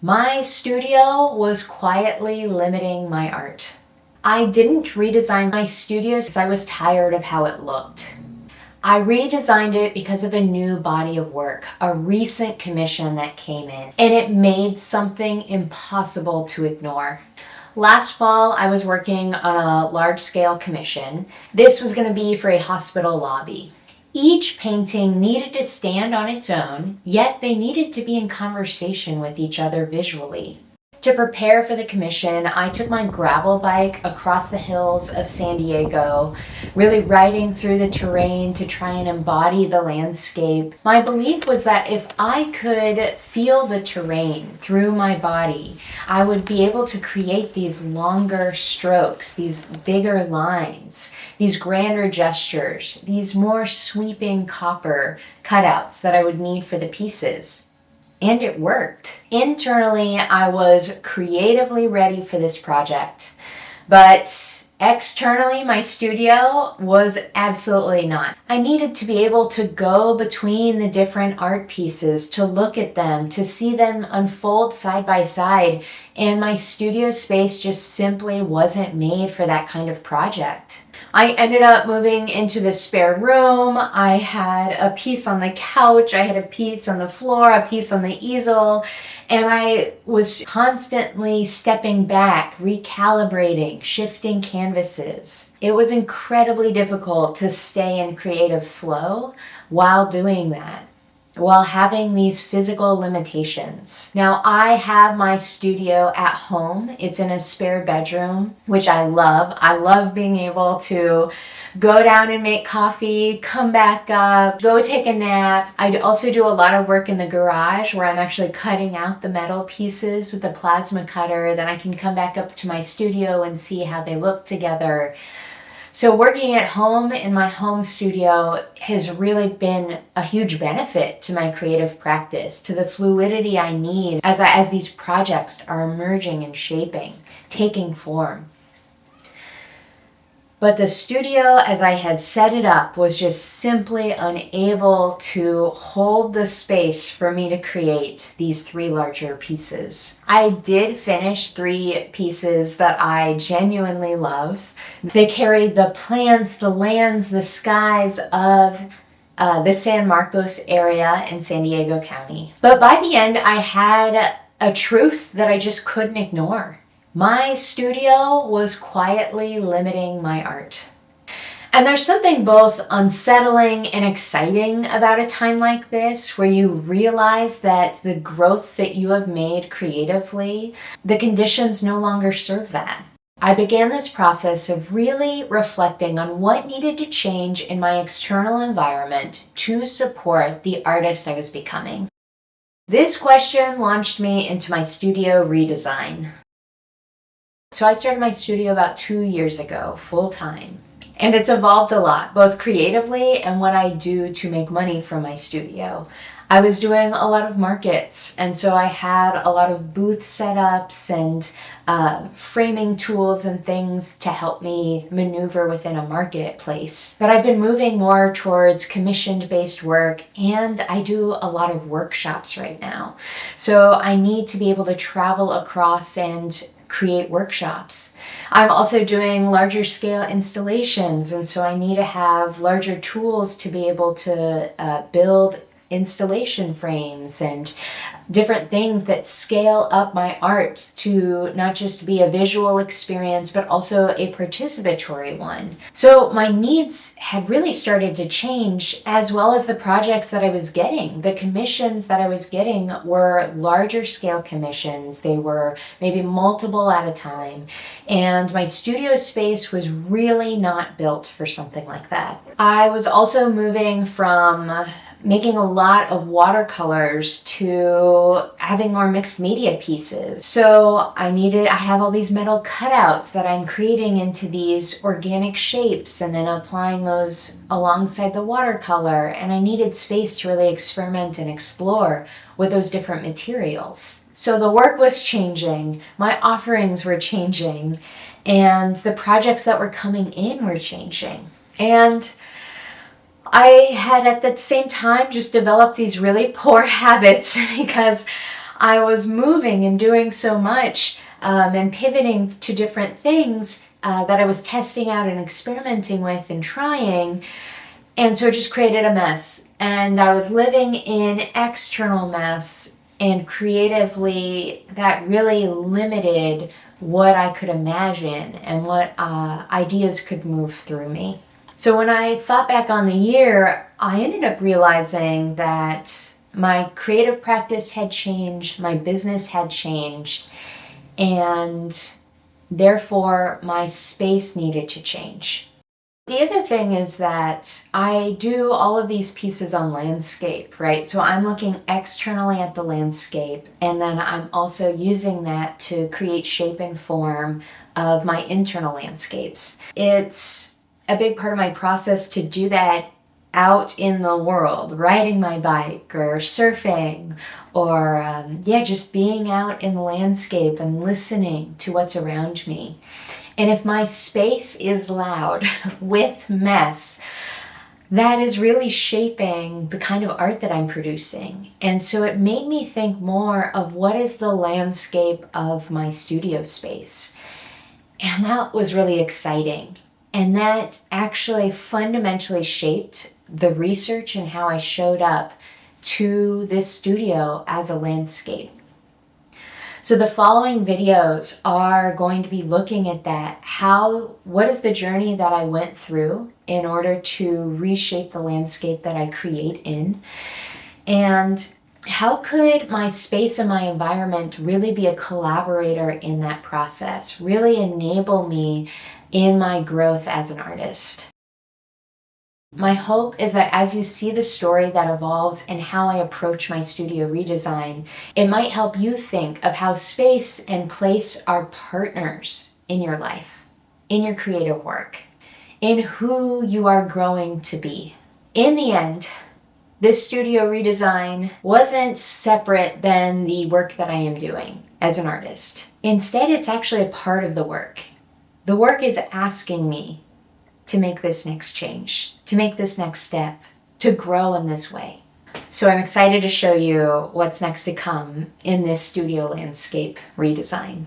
My studio was quietly limiting my art. I didn't redesign my studio because I was tired of how it looked. I redesigned it because of a new body of work, a recent commission that came in, and it made something impossible to ignore. Last fall, I was working on a large-scale commission. This was going to be for a hospital lobby. Each painting needed to stand on its own, yet they needed to be in conversation with each other visually. To prepare for the commission, I took my gravel bike across the hills of San Diego, really riding through the terrain to try and embody the landscape. My belief was that if I could feel the terrain through my body, I would be able to create these longer strokes, these bigger lines, these grander gestures, these more sweeping copper cutouts that I would need for the pieces. And it worked. Internally, I was creatively ready for this project, but externally, my studio was absolutely not. I needed to be able to go between the different art pieces, to look at them, to see them unfold side by side, and my studio space just simply wasn't made for that kind of project. I ended up moving into the spare room. I had a piece on the couch, I had a piece on the floor, a piece on the easel, and I was constantly stepping back, recalibrating, shifting canvases. It was incredibly difficult to stay in creative flow while doing that, while having these physical limitations. Now, I have my studio at home. It's in a spare bedroom, which I love. I love being able to go down and make coffee, come back up, go take a nap. I also do a lot of work in the garage where I'm actually cutting out the metal pieces with a plasma cutter. Then I can come back up to my studio and see how they look together. So working at home in my home studio has really been a huge benefit to my creative practice, to the fluidity I need as these projects are emerging and shaping, taking form. But the studio, as I had set it up, was just simply unable to hold the space for me to create these 3 larger pieces. I did finish 3 pieces that I genuinely love. They carry the plants, the lands, the skies of the San Marcos area in San Diego County. But by the end, I had a truth that I just couldn't ignore. My studio was quietly limiting my art. And there's something both unsettling and exciting about a time like this, where you realize that the growth that you have made creatively, the conditions no longer serve that. I began this process of really reflecting on what needed to change in my external environment to support the artist I was becoming. This question launched me into my studio redesign. So I started my studio about 2 years ago, full time. And it's evolved a lot, both creatively and what I do to make money from my studio. I was doing a lot of markets, and so I had a lot of booth setups and framing tools and things to help me maneuver within a marketplace. But I've been moving more towards commissioned-based work, and I do a lot of workshops right now. So I need to be able to travel across and create workshops. I'm also doing larger scale installations, and so I need to have larger tools to be able to build installation frames and different things that scale up my art to not just be a visual experience, but also a participatory one. So my needs had really started to change, as well as the projects that I was getting. The commissions that I was getting were larger scale commissions. They were maybe multiple at a time. And my studio space was really not built for something like that. I was also moving from making a lot of watercolors to having more mixed media pieces. So I have all these metal cutouts that I'm creating into these organic shapes and then applying those alongside the watercolor. And I needed space to really experiment and explore with those different materials. So the work was changing, my offerings were changing, and the projects that were coming in were changing. And I had at the same time just developed these really poor habits because I was moving and doing so much and pivoting to different things that I was testing out and experimenting with and trying. And so it just created a mess. And I was living in external mess, and creatively that really limited what I could imagine and what ideas could move through me. So when I thought back on the year, I ended up realizing that my creative practice had changed, my business had changed, and therefore my space needed to change. The other thing is that I do all of these pieces on landscape, right? So I'm looking externally at the landscape, and then I'm also using that to create shape and form of my internal landscapes. It's a big part of my process to do that out in the world, riding my bike or surfing, or just being out in the landscape and listening to what's around me. And if my space is loud with mess, that is really shaping the kind of art that I'm producing. And so it made me think more of what is the landscape of my studio space. And that was really exciting. And that actually fundamentally shaped the research and how I showed up to this studio as a landscape. So the following videos are going to be looking at that. What is the journey that I went through in order to reshape the landscape that I create in? And how could my space and my environment really be a collaborator in that process, really enable me in my growth as an artist? My hope is that as you see the story that evolves and how I approach my studio redesign, it might help you think of how space and place are partners in your life, in your creative work, in who you are growing to be. In the end, this studio redesign wasn't separate than the work that I am doing as an artist. Instead, it's actually a part of the work. The work is asking me to make this next change, to make this next step, to grow in this way. So I'm excited to show you what's next to come in this studio landscape redesign.